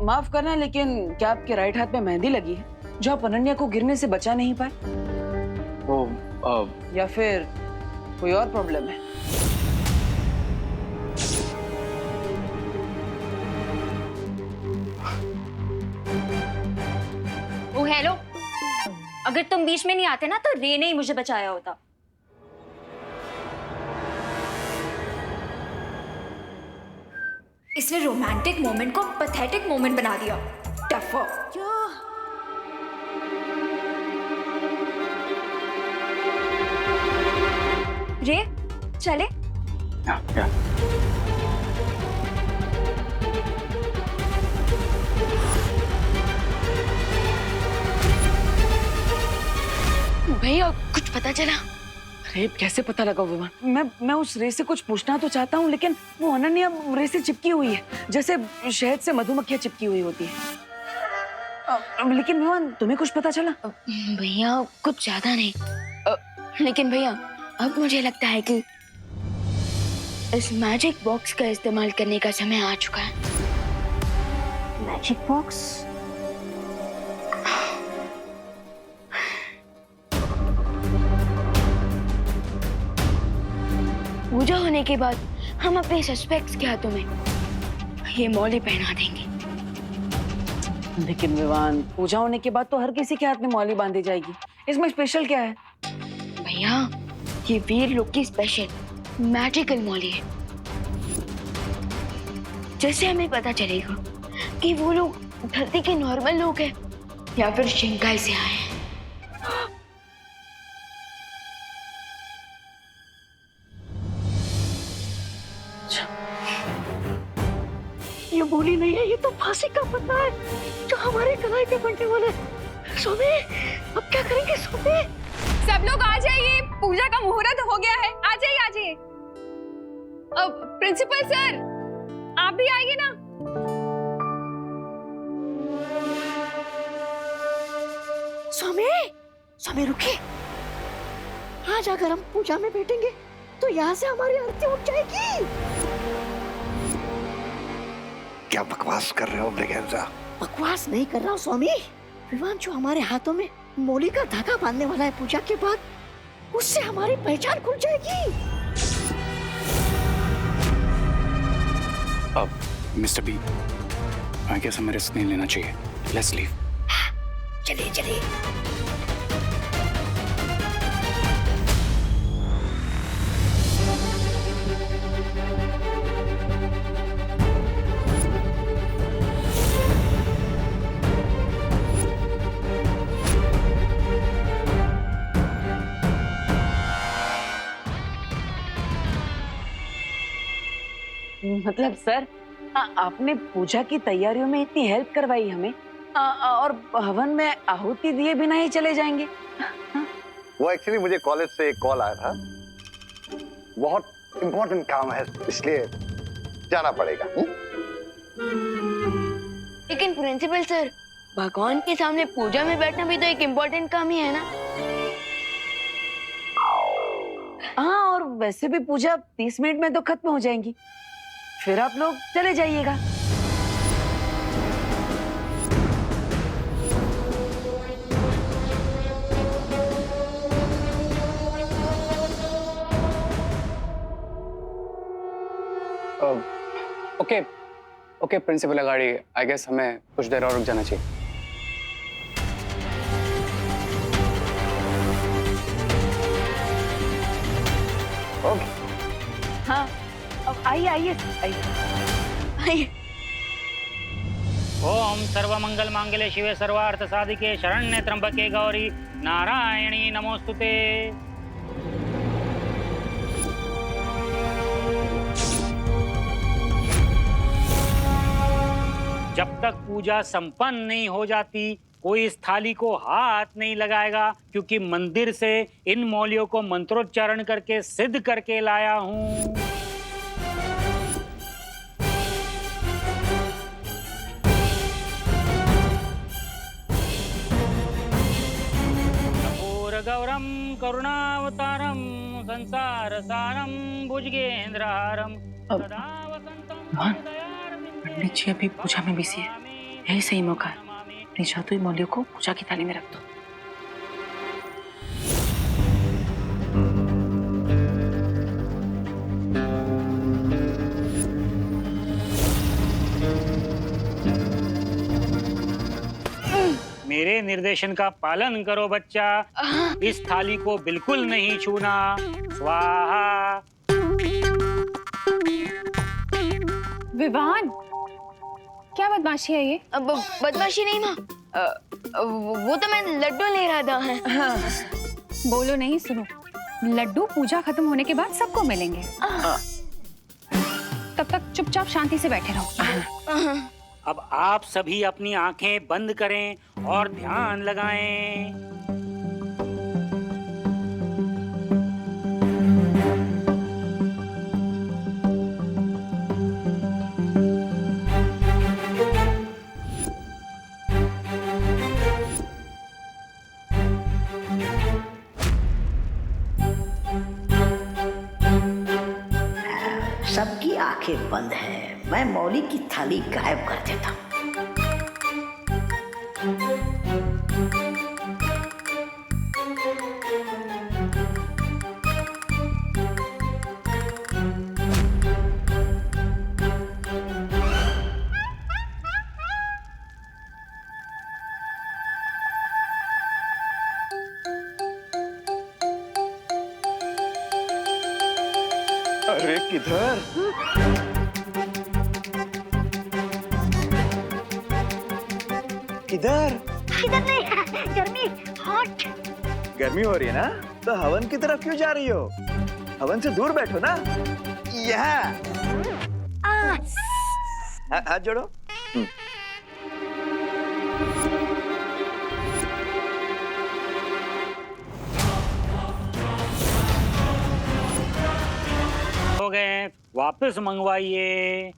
माफ करना, लेकिन क्या आपके राइट हाथ में मेहंदी लगी है जो आप अनन्या को गिरने से बचा नहीं पाए? या फिर कोई और प्रॉब्लम है? ओ हेलो, अगर तुम बीच में नहीं आते ना तो रे ने ही मुझे बचाया होता। इसने रोमांटिक मोमेंट को पैथेटिक मोमेंट बना दिया। टफर। रे चले। क्या? भैया कुछ पता चला? अरे कैसे पता लगा विवान? मैं उस रे से कुछ पूछना तो चाहता हूँ, लेकिन वो अनन्या रे से चिपकी हुई है, जैसे शहद से मधुमक्खियां चिपकी हुई होती है। लेकिन विवान, तुम्हें कुछ पता चला? भैया कुछ ज्यादा नहीं, लेकिन भैया अब मुझे लगता है कि इस मैजिक बॉक्स का इस्तेमाल करने का समय आ चुका है। Magic box? पूजा होने के बाद हम अपने सस्पेक्ट्स के हाथों में ये मौली पहना देंगे। लेकिन विवान, पूजा होने के बाद तो हर किसी के हाथ में मौली बांधी जाएगी, इसमें स्पेशल क्या है? भैया ये वीर लोग की स्पेशल मैजिकल मौली है, जैसे हमें पता चलेगा कि वो लोग धरती के नॉर्मल लोग हैं या फिर शिंकाई से आए हैं। ये बोली नहीं है, ये तो फांसी का पत्ता है जो हमारे कलाई पे बनने वाला है। सोमे, अब क्या करेंगे सोमे? सब लोग आ जाइए, पूजा का मुहूर्त हो गया है। आ जाइए आ जाइए। प्रिंसिपल सर आप भी आइए ना। सोमे, सोमे रुकिए। आज अगर हम पूजा में बैठेंगे तो यहाँ से हमारी आरती उठ जाएगी। क्या बकवास कर रहे हो ब्रिगेंजा? बकवास नहीं कर रहा हूँ स्वामी। विवान जो हमारे हाथों में मौली का धागा बांधने वाला है पूजा के बाद, उससे हमारी पहचान खुल जाएगी। अब मिस्टर बी, आई गेस हमें रिस्क नहीं लेना चाहिए। Let's leave. चलिए चलिए। मतलब सर, आपने पूजा की तैयारियों में इतनी हेल्प करवाई हमें, और हवन में आहुति दिए बिना ही चले जाएंगे? वो एक्चुअली मुझे कॉलेज से एक कॉल आया था, बहुत इम्पोर्टेंट काम है इसलिए जाना पड़ेगा। लेकिन प्रिंसिपल सर, भगवान के सामने पूजा में बैठना भी तो एक इम्पोर्टेंट काम ही है ना? हाँ, और वैसे भी पूजा 30 मिनट में तो खत्म हो जाएंगी, फिर आप लोग चले जाइएगा। ओके प्रिंसिपल अगाड़ी, आई गेस हमें कुछ देर और रुक जाना चाहिए। ओके। हाँ, अब आइए आइए आइए। ओम सर्वमंगल मांगल्ये शिवे सर्वार्थ साधिके शरण्ये त्र्यंबके गौरी नारायणी नमोस्तुते। जब तक पूजा संपन्न नहीं हो जाती कोई इस थाली को हाथ नहीं लगाएगा, क्योंकि मंदिर से इन मौलियों को मंत्रोच्चारण करके सिद्ध करके लाया हूं। गौरम करुणावतारम संसार सारम भुजगेंद्रहारम सदा वसंतम। पंडित जी अभी पूजा में बिजी है। यही सही मौका है, अपनी जादुई मौलियों को पूजा की थाली में रख दो। मेरे निर्देशन का पालन करो बच्चा। इस थाली को बिल्कुल नहीं छूना। स्वाहा। विवान, क्या बदमाशी है ये? अब बदमाशी नहीं माँ, वो तो मैं लड्डू ले रहा था। बोलो नहीं, सुनो। लड्डू पूजा खत्म होने के बाद सबको मिलेंगे। तब तक चुपचाप शांति से बैठे रहो। अब आप सभी अपनी आंखें बंद करें और ध्यान लगाएं। सबकी आंखें बंद है, मैं मौली की थाली गायब कर देता हूँ। अरे किधर? किधर? इधर नहीं, गर्मी, हॉट। गर्मी हो रही है ना, तो हवन की तरफ क्यों जा रही हो? हवन से दूर बैठो ना। यहाँ। हाथ जोड़ो। हो गए, वापस मंगवाइए।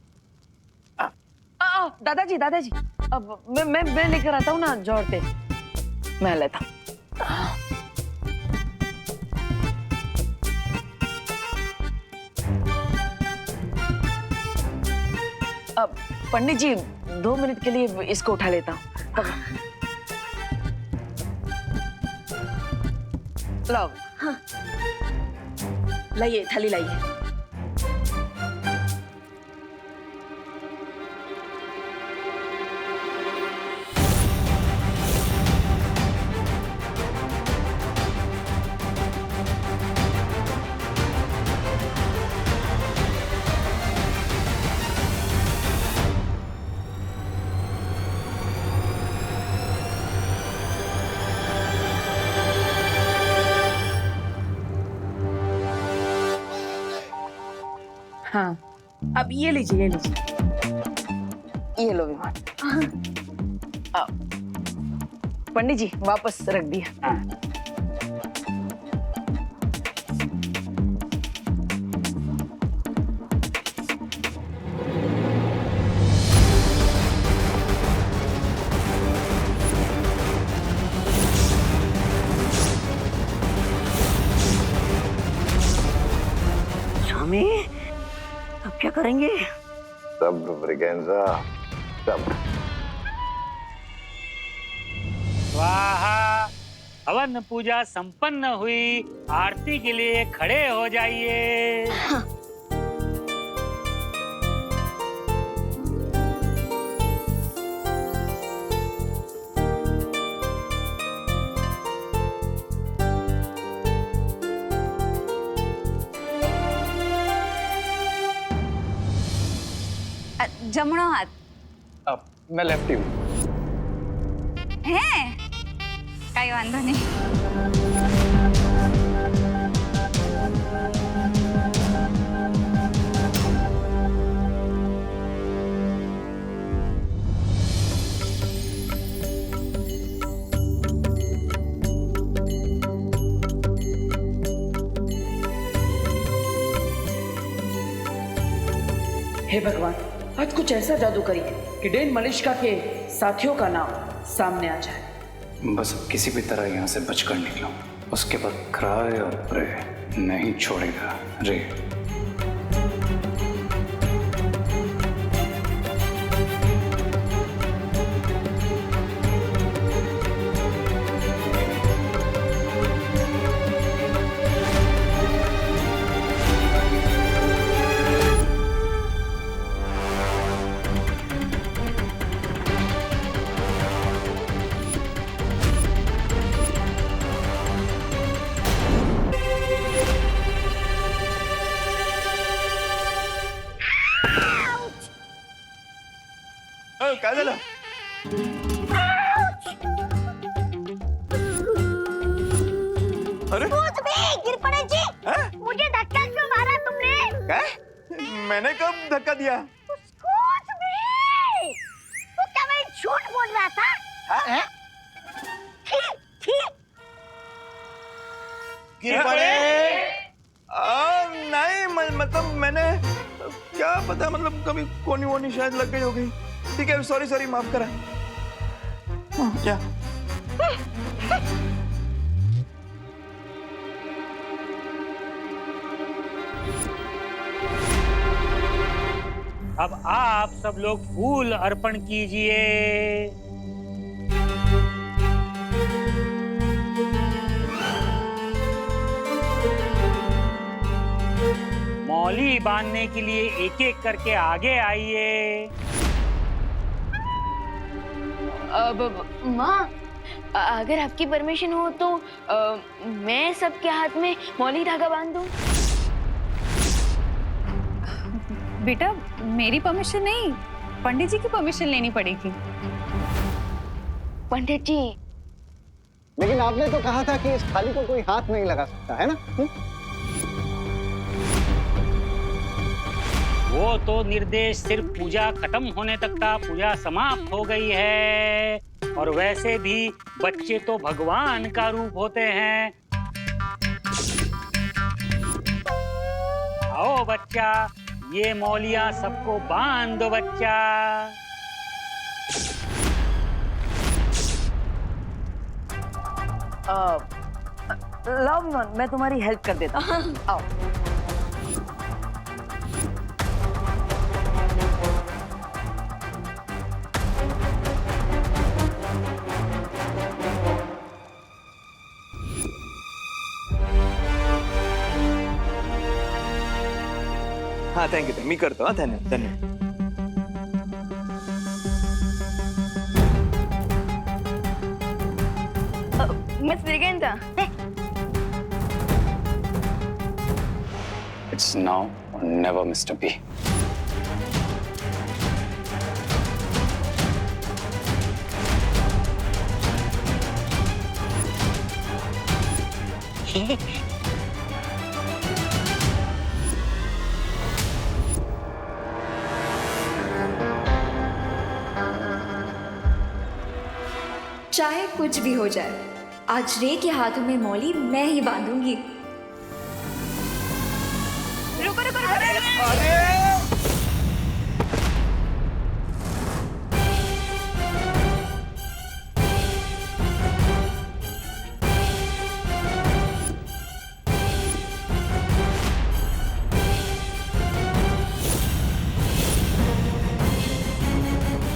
दादाजी दादाजी, अब मैं लेकर आता हूँ ना जोर पे, मैं लेता हूँ। अब पंडित जी 2 मिनट के लिए इसको उठा लेता हूँ। लाओ, हाँ। लाइए, थाली लाइए। हाँ, अब ये लीजिए, ये लीजिए, ये लो विमान। पंडित जी वापस रख दिया। स्वामी, अब क्या करेंगे? सब्र ब्रिगेंजा, सब्र। स्वाहा। हवन पूजा संपन्न हुई। आरती के लिए खड़े हो जाइए। जमणो हाथ अब मैं लेफ्टी हूँ। है, कई वांधो नहीं। हे भगवान, आज कुछ ऐसा जादू करिए कि डेन मलिश्का के साथियों का नाम सामने आ जाए। बस किसी भी तरह यहाँ से बचकर निकलो। उसके बाद क्राई और प्रे नहीं छोड़ेगा रे। काय झालं? अरे गिर पड़े जी। हाँ? मुझे धक्का क्यों मारा तुमने? काय? मैंने कब धक्का दिया? Excuse me! तू क्या मैं झूठ बोल रहा था? हाँ? छी, छी। गिर पड़े? नहीं मतलब मैंने क्या पता, मतलब कभी कोनी वोनी शायद लग गई होगी। ठीक है, सॉरी सॉरी, माफ करा। क्या? अब आप सब लोग फूल अर्पण कीजिए। मौली बांधने के लिए एक एक करके आगे आइए। माँ, अगर आपकी परमिशन हो तो मैं सबके हाथ में मौली धागा बांध दूं। बेटा मेरी परमिशन नहीं, पंडित जी की परमिशन लेनी पड़ेगी। पंडित जी, लेकिन आपने तो कहा था कि इस थाली को कोई हाथ नहीं लगा सकता है ना? वो तो निर्देश सिर्फ पूजा खत्म होने तक था। पूजा समाप्त हो गई है। और वैसे भी बच्चे तो भगवान का रूप होते हैं। आओ बच्चा, ये मौलियां सबको बांध दो बच्चा। लव, मैं तुम्हारी हेल्प कर देता हूँ। आओ। हाँ थैंक यू, मी करतो। हाँ धन्यवाद धन्यवाद। Miss Diganta, It's now or never, Mr. B. चाहे कुछ भी हो जाए, आज रे के हाथों में मौली मैं ही बांधूंगी। रुको रुको रुको।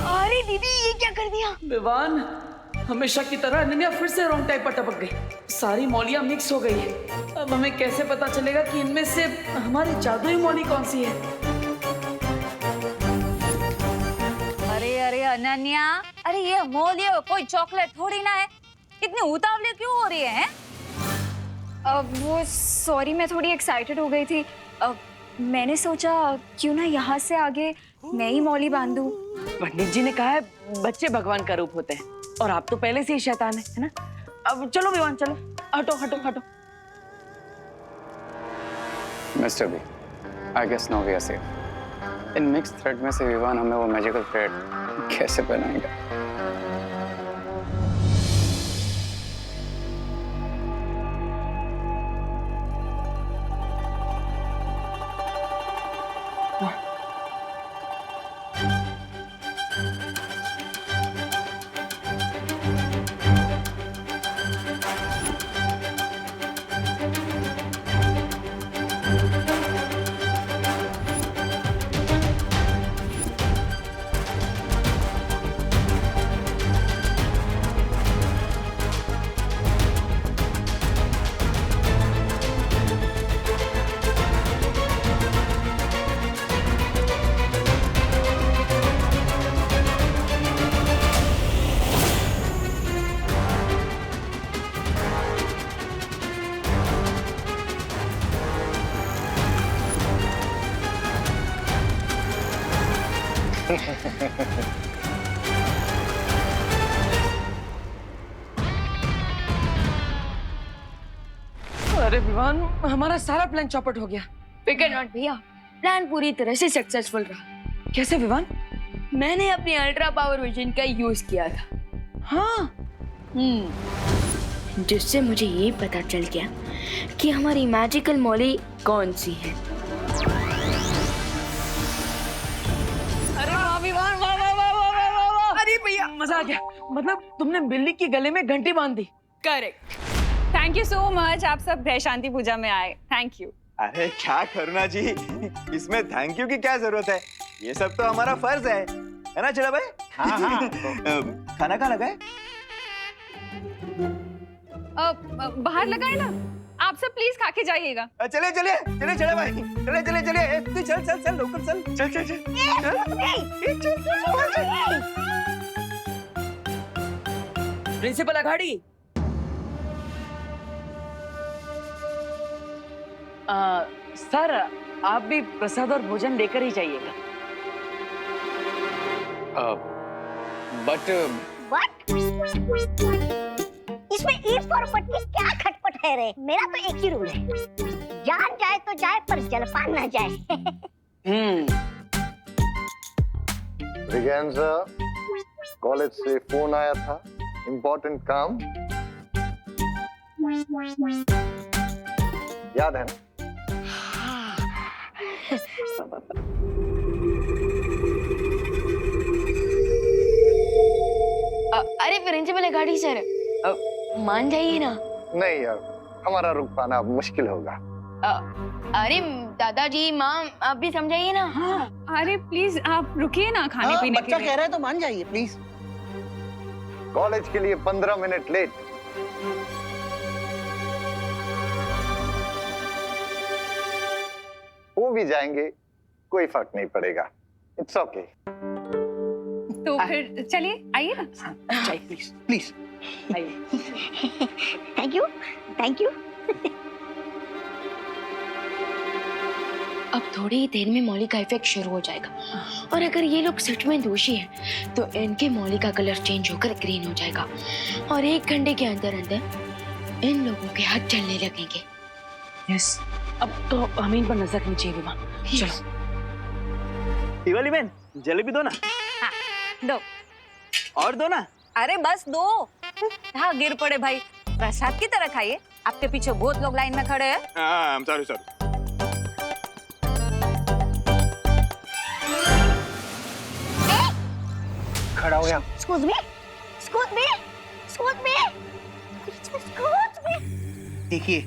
अरे दीदी, ये क्या कर दिया? विवान, हमेशा की तरह अनन्या फिर से रॉन्ग टाइप पर टपक गई। सारी मौलियां मिक्स हो गई है। अब हमें कैसे पता चलेगा कि इनमें से हमारी जादुई मौली कौन सी है? अरे अरे अनन्या, अरे ये मौलिया कोई चॉकलेट थोड़ी ना है। इतनी उतावली क्यों हो रही है? वो सॉरी, मैं थोड़ी एक्साइटेड हो गई थी। मैंने सोचा क्यों ना यहाँ से आगे मैं ही मौली बांधूं। पंडित जी ने कहा है बच्चे भगवान का रूप होते हैं, और आप तो पहले से ही शैतान है ना? अब चलो विवान, चलो, हटो हटो हटो। Mr. B, I guess now we are safe. In mix thread में से विवान हमें वो मैजिकल थ्रेड कैसे पहनाएगा? विवान, हमारा सारा प्लान चौपट हो गया। फिकर नॉट भैया, प्लान पूरी तरह से सक्सेसफुल रहा। कैसे विवान? मैंने अपनी अल्ट्रा पावर विजन का यूज किया था। हाँ, जिससे मुझे ये पता चल गया कि हमारी मैजिकल मॉली कौन सी है। अरे वाह विवान, वाह वाह वाह वाह वाह वाह वाह। अरे भैया मजा आ गया। मतलब तुमने बिल्ली की गले में घंटी बांध दी। Correct. Thank you so much, आप सब ग्रह शांति पूजा में आए, थैंक यू। अरे क्या करुणा जी, इसमें थैंक यू की क्या जरूरत है, ये सब तो हमारा फर्ज है ना चिड़ा भाई? हाँ हाँ। खाना कहाँ लगा है? बाहर लगाए ना, आप सब प्लीज खा के जाइएगा। चले चले चले चिड़ा भाई, चले चले चले, तू चल चल चल लोकल चल चल चल चल प्रिंसिपल अघाड़ी, सर आप भी प्रसाद और भोजन लेकर ही जाइएगा। बट इसमें ई फॉर बट की क्या खटपट है रे? मेरा तो एक ही रूल है, जान जाए तो जाए पर जलपान ना जाए। रिगेन सर, कॉलेज से फोन आया था, इम्पोर्टेंट काम, याद है ना? अरे प्रिंसिपल अघाड़ी सर, मान जाइए ना। नहीं यार, हमारा रुक पाना मुश्किल होगा। अरे दादाजी, माँ, आप भी समझाइए ना। अरे प्लीज आप रुकिए ना खाने पीने के बच्चा लिए। कह रहा है तो मान जाइए प्लीज। कॉलेज के लिए 15 मिनट लेट। वो भी जाएंगे, कोई फर्क नहीं पड़ेगा, इट्स ओके। तो फिर चलिए, आइए ना। चाहिए प्लीज प्लीज। आइए। Thank you, thank you. अब थोड़ी ही देर में मौली का इफेक्ट शुरू हो जाएगा, और अगर ये लोग सच में दोषी हैं, तो इनके मौली का कलर चेंज होकर ग्रीन हो जाएगा, और 1 घंटे के अंदर अंदर इन लोगों के हाथ चलने लगेंगे। यस, अब तो हमें इन पर नजर रखनी चाहिए विवान। चलो। दिवाली बहन, जलेबी दो ना। हाँ, दो। और दो ना। अरे बस दो। हाँ, गिर पड़े भाई, प्रसाद की तरह खाइए, आपके पीछे बहुत लोग लाइन में खड़े हैं। Sorry sorry. खड़ा हो गया। Excuse me, excuse me, excuse me, excuse me। देखिए,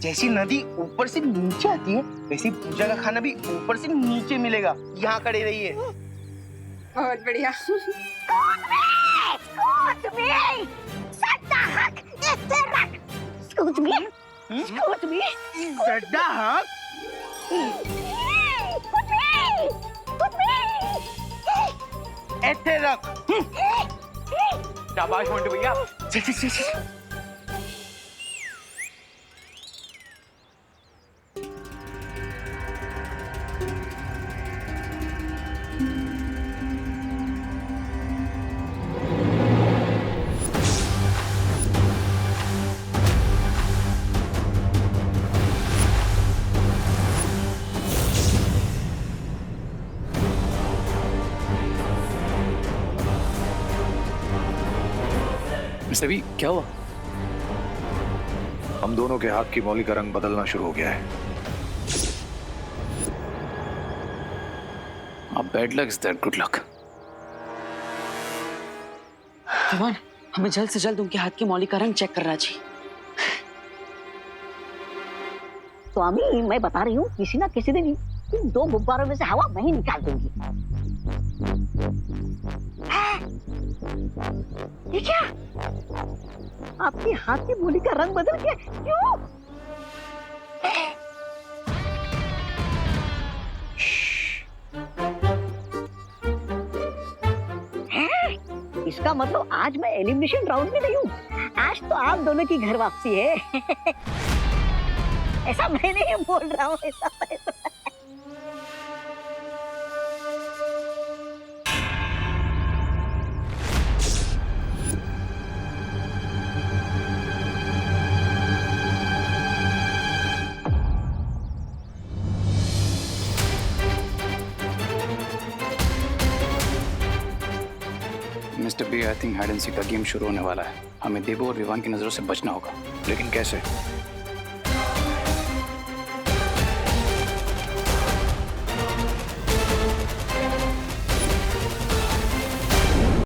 जैसी नदी ऊपर से नीचे आती है, वैसे पूजा का खाना भी ऊपर से नीचे मिलेगा। यहाँ खड़े रहिए। बहुत बढ़िया। Excuse me, सट्टा हक इसे रख। Excuse me, excuse me, सड्डा हाँ? excuse me, excuse me। ऐसे रख। शाबाश मोंटू भैया। चल चल चल चल। सभी क्या हुआ? हम दोनों के हाथ की मौली का रंग बदलना शुरू हो गया है। अब bad luck is that good luck. Vivaan, हमें जल्द से जल्द उनके हाथ की मौली का रंग चेक करना चाहिए। स्वामी, मैं बता रही हूँ, किसी ना किसी दिन इन 2 गुब्बारों में से हवा मैं ही निकाल दूंगी। ये क्या? आपके हाथ की मौली का रंग बदल गया, क्यों? इसका मतलब आज मैं एलिमिनेशन राउंड में नहीं हूँ, आज तो आप दोनों की घर वापसी है। ऐसा मैं नहीं बोल रहा हूँ, ऐसा mister B, I think hide and seek का गेम शुरू होने वाला है। हमें देवो और विवान की नजरों से बचना होगा। लेकिन कैसे?